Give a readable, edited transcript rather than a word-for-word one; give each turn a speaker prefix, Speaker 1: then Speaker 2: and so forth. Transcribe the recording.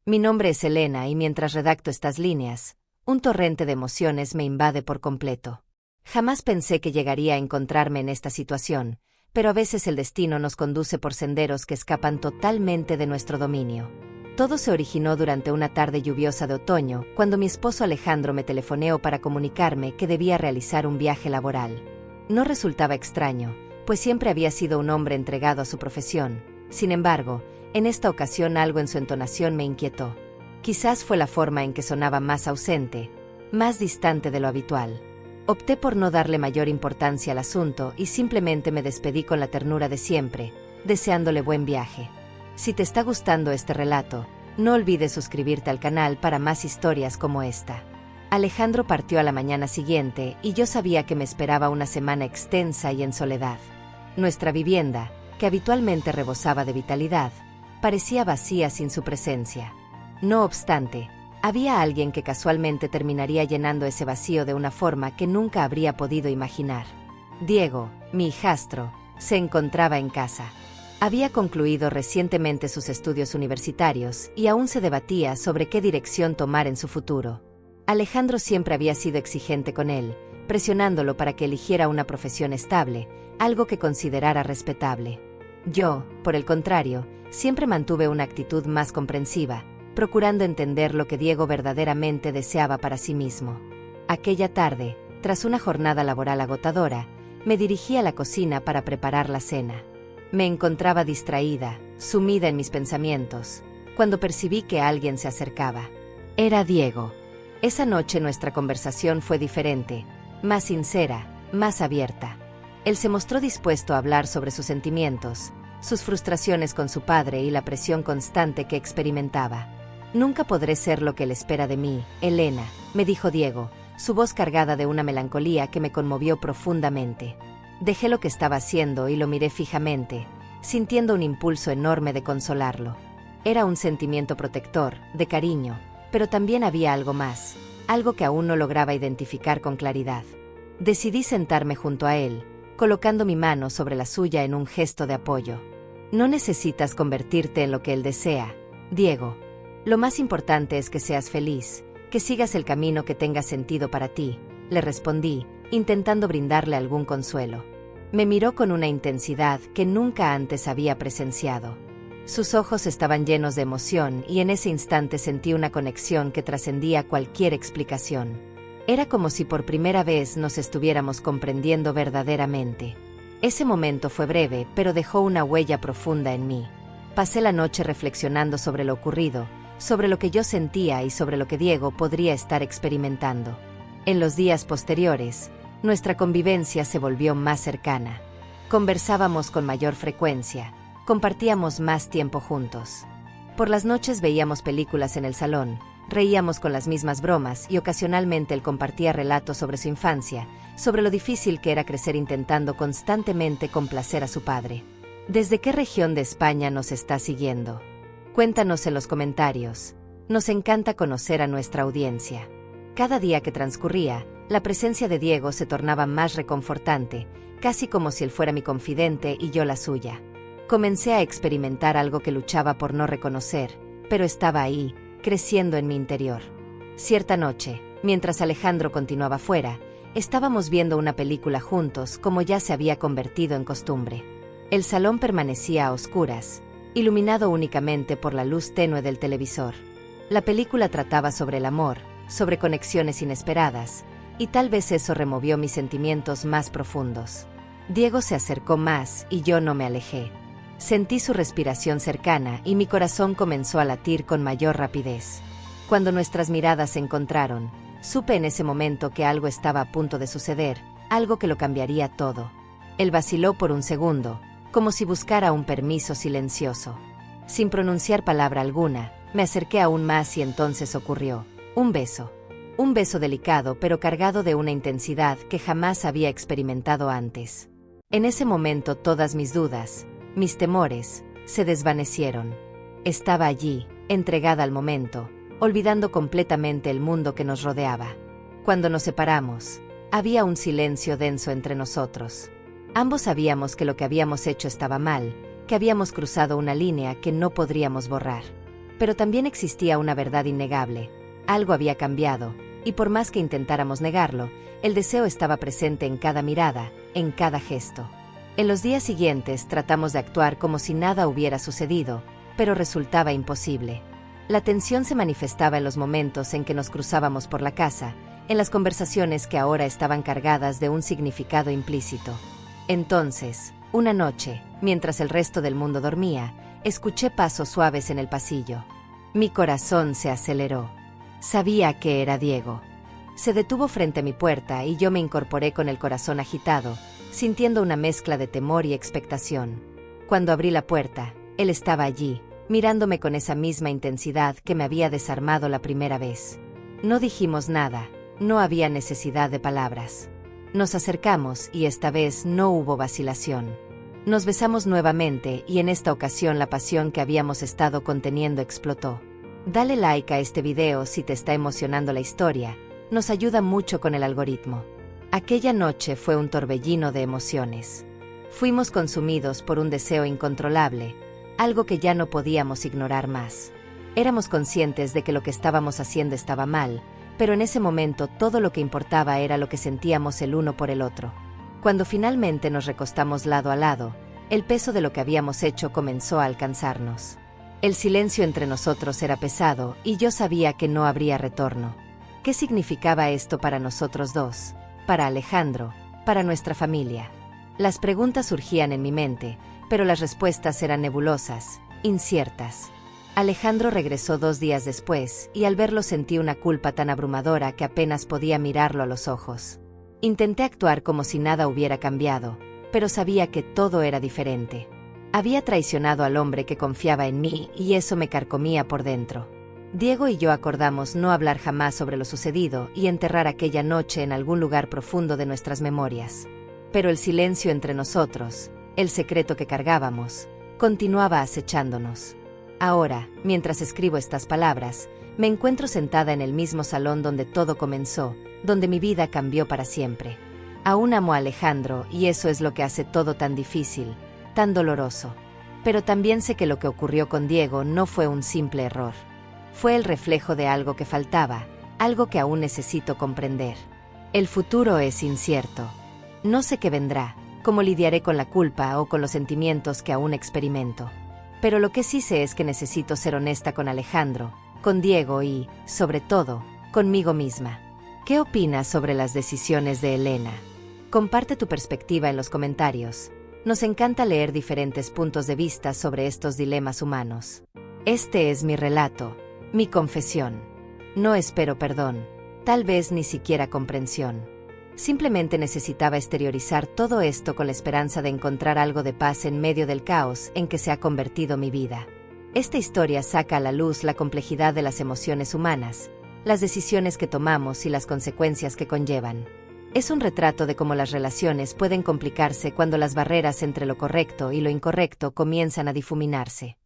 Speaker 1: Mi nombre es Elena y mientras redacto estas líneas, un torrente de emociones me invade por completo. Jamás pensé que llegaría a encontrarme en esta situación, pero a veces el destino nos conduce por senderos que escapan totalmente de nuestro dominio. Todo se originó durante una tarde lluviosa de otoño, cuando mi esposo Alejandro me telefoneó para comunicarme que debía realizar un viaje laboral. No resultaba extraño, pues siempre había sido un hombre entregado a su profesión. Sin embargo, en esta ocasión algo en su entonación me inquietó. Quizás fue la forma en que sonaba más ausente, más distante de lo habitual. Opté por no darle mayor importancia al asunto y simplemente me despedí con la ternura de siempre, deseándole buen viaje. Si te está gustando este relato, no olvides suscribirte al canal para más historias como esta. Alejandro partió a la mañana siguiente y yo sabía que me esperaba una semana extensa y en soledad. Nuestra vivienda, que habitualmente rebosaba de vitalidad, parecía vacía sin su presencia. No obstante, había alguien que casualmente terminaría llenando ese vacío de una forma que nunca habría podido imaginar. Diego, mi hijastro, se encontraba en casa. Había concluido recientemente sus estudios universitarios y aún se debatía sobre qué dirección tomar en su futuro. Alejandro siempre había sido exigente con él, presionándolo para que eligiera una profesión estable, algo que considerara respetable. Yo, por el contrario, siempre mantuve una actitud más comprensiva, procurando entender lo que Diego verdaderamente deseaba para sí mismo. Aquella tarde, tras una jornada laboral agotadora, me dirigí a la cocina para preparar la cena. Me encontraba distraída, sumida en mis pensamientos, cuando percibí que alguien se acercaba. Era Diego. Esa noche nuestra conversación fue diferente, más sincera, más abierta. Él se mostró dispuesto a hablar sobre sus sentimientos, sus frustraciones con su padre y la presión constante que experimentaba. «Nunca podré ser lo que él espera de mí, Elena», me dijo Diego, su voz cargada de una melancolía que me conmovió profundamente. Dejé lo que estaba haciendo y lo miré fijamente, sintiendo un impulso enorme de consolarlo. Era un sentimiento protector, de cariño, pero también había algo más, algo que aún no lograba identificar con claridad. Decidí sentarme junto a él, colocando mi mano sobre la suya en un gesto de apoyo. «No necesitas convertirte en lo que él desea, Diego. Lo más importante es que seas feliz, que sigas el camino que tenga sentido para ti», le respondí, intentando brindarle algún consuelo. Me miró con una intensidad que nunca antes había presenciado. Sus ojos estaban llenos de emoción y en ese instante sentí una conexión que trascendía cualquier explicación. Era como si por primera vez nos estuviéramos comprendiendo verdaderamente. Ese momento fue breve, pero dejó una huella profunda en mí. Pasé la noche reflexionando sobre lo ocurrido, sobre lo que yo sentía y sobre lo que Diego podría estar experimentando. En los días posteriores, nuestra convivencia se volvió más cercana. Conversábamos con mayor frecuencia, compartíamos más tiempo juntos. Por las noches veíamos películas en el salón, reíamos con las mismas bromas y ocasionalmente él compartía relatos sobre su infancia, sobre lo difícil que era crecer intentando constantemente complacer a su padre. ¿Desde qué región de España nos está siguiendo? Cuéntanos en los comentarios. Nos encanta conocer a nuestra audiencia. Cada día que transcurría, la presencia de Diego se tornaba más reconfortante, casi como si él fuera mi confidente y yo la suya. Comencé a experimentar algo que luchaba por no reconocer, pero estaba ahí, creciendo en mi interior. Cierta noche, mientras Alejandro continuaba fuera, estábamos viendo una película juntos como ya se había convertido en costumbre. El salón permanecía a oscuras, iluminado únicamente por la luz tenue del televisor. La película trataba sobre el amor, sobre conexiones inesperadas, y tal vez eso removió mis sentimientos más profundos. Diego se acercó más y yo no me alejé. Sentí su respiración cercana y mi corazón comenzó a latir con mayor rapidez. Cuando nuestras miradas se encontraron, supe en ese momento que algo estaba a punto de suceder, algo que lo cambiaría todo. Él vaciló por un segundo, como si buscara un permiso silencioso. Sin pronunciar palabra alguna, me acerqué aún más y entonces ocurrió. Un beso. Un beso delicado pero cargado de una intensidad que jamás había experimentado antes. En ese momento todas mis dudas, mis temores, se desvanecieron. Estaba allí, entregada al momento, olvidando completamente el mundo que nos rodeaba. Cuando nos separamos, había un silencio denso entre nosotros. Ambos sabíamos que lo que habíamos hecho estaba mal, que habíamos cruzado una línea que no podríamos borrar. Pero también existía una verdad innegable. Algo había cambiado, y por más que intentáramos negarlo, el deseo estaba presente en cada mirada, en cada gesto. En los días siguientes tratamos de actuar como si nada hubiera sucedido, pero resultaba imposible. La tensión se manifestaba en los momentos en que nos cruzábamos por la casa, en las conversaciones que ahora estaban cargadas de un significado implícito. Entonces, una noche, mientras el resto del mundo dormía, escuché pasos suaves en el pasillo. Mi corazón se aceleró. Sabía que era Diego. Se detuvo frente a mi puerta y yo me incorporé con el corazón agitado, sintiendo una mezcla de temor y expectación. Cuando abrí la puerta, él estaba allí, mirándome con esa misma intensidad que me había desarmado la primera vez. No dijimos nada, no había necesidad de palabras. Nos acercamos y esta vez no hubo vacilación. Nos besamos nuevamente y en esta ocasión la pasión que habíamos estado conteniendo explotó. Dale like a este video si te está emocionando la historia, nos ayuda mucho con el algoritmo. Aquella noche fue un torbellino de emociones. Fuimos consumidos por un deseo incontrolable, algo que ya no podíamos ignorar más. Éramos conscientes de que lo que estábamos haciendo estaba mal, pero en ese momento todo lo que importaba era lo que sentíamos el uno por el otro. Cuando finalmente nos recostamos lado a lado, el peso de lo que habíamos hecho comenzó a alcanzarnos. El silencio entre nosotros era pesado y yo sabía que no habría retorno. ¿Qué significaba esto para nosotros dos? Para Alejandro, para nuestra familia. Las preguntas surgían en mi mente, pero las respuestas eran nebulosas, inciertas. Alejandro regresó 2 días después, y al verlo sentí una culpa tan abrumadora que apenas podía mirarlo a los ojos. Intenté actuar como si nada hubiera cambiado, pero sabía que todo era diferente. Había traicionado al hombre que confiaba en mí, y eso me carcomía por dentro. Diego y yo acordamos no hablar jamás sobre lo sucedido y enterrar aquella noche en algún lugar profundo de nuestras memorias. Pero el silencio entre nosotros, el secreto que cargábamos, continuaba acechándonos. Ahora, mientras escribo estas palabras, me encuentro sentada en el mismo salón donde todo comenzó, donde mi vida cambió para siempre. Aún amo a Alejandro y eso es lo que hace todo tan difícil, tan doloroso. Pero también sé que lo que ocurrió con Diego no fue un simple error. Fue el reflejo de algo que faltaba, algo que aún necesito comprender. El futuro es incierto. No sé qué vendrá, cómo lidiaré con la culpa o con los sentimientos que aún experimento. Pero lo que sí sé es que necesito ser honesta con Alejandro, con Diego y, sobre todo, conmigo misma. ¿Qué opinas sobre las decisiones de Elena? Comparte tu perspectiva en los comentarios. Nos encanta leer diferentes puntos de vista sobre estos dilemas humanos. Este es mi relato, mi confesión. No espero perdón, tal vez ni siquiera comprensión. Simplemente necesitaba exteriorizar todo esto con la esperanza de encontrar algo de paz en medio del caos en que se ha convertido mi vida. Esta historia saca a la luz la complejidad de las emociones humanas, las decisiones que tomamos y las consecuencias que conllevan. Es un retrato de cómo las relaciones pueden complicarse cuando las barreras entre lo correcto y lo incorrecto comienzan a difuminarse.